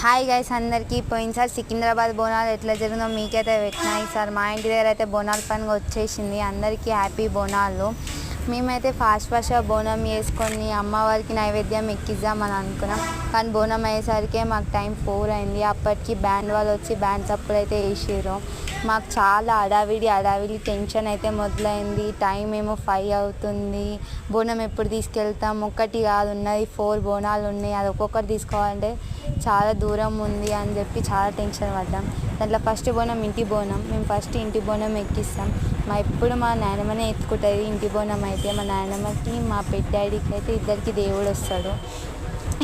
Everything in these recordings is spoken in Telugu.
హాయ్ గైస్ అందరికీ పోయినసారి సికింద్రాబాద్ బోనాలు ఎట్లా జరిగిందో మీకైతే పెట్టినా. ఈసారి మా ఇంటి దగ్గర అయితే బోనాల పండుగ వచ్చేసింది. అందరికీ హ్యాపీ బోనాలు. మేమైతే ఫాస్ట్గా బోనం వేసుకొని అమ్మవారికి నైవేద్యం ఎక్కిద్దామని అనుకున్నాం. కానీ బోనం అయ్యేసరికి మాకు టైం 4 అయింది. అప్పటికి బ్యాండ్ వాళ్ళు వచ్చి బ్యాండ్ చప్పుడు అయితే వేసారు. మాకు చాలా హడావిడి టెన్షన్ అయితే మొదలైంది. టైం ఏమో 5 అవుతుంది. బోనం ఎప్పుడు తీసుకెళ్తాం? ఒక్కటి కాదు, ఉన్నది 4 బోనాలు ఉన్నాయి. అది ఒక్కొక్కటి తీసుకోవాలంటే చాలా దూరం ఉంది అని చెప్పి చాలా టెన్షన్ పడ్డాం. దాంట్లో ఫస్ట్ బోనం ఇంటి బోనం. మేము ఫస్ట్ ఇంటి బోనం ఎక్కిస్తాం. ఎప్పుడు మా నాయనమ్మనే ఎత్తుకుంటుంది ఇంటి బోనం అయితే. మా నాయనమ్మకి మా డాడీకి అయితే ఇద్దరికి దేవుడు వస్తాడు.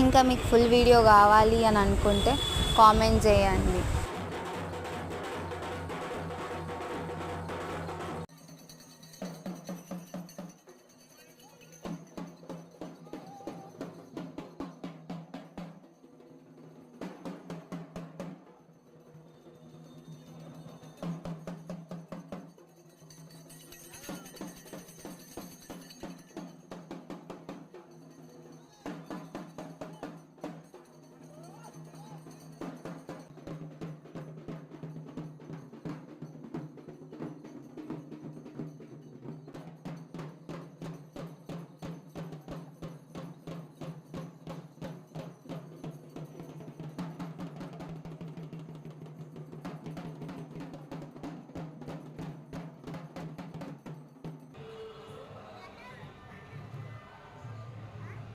ఇంకా మీకు ఫుల్ వీడియో కావాలి అని అనుకుంటే కామెంట్ చేయండి.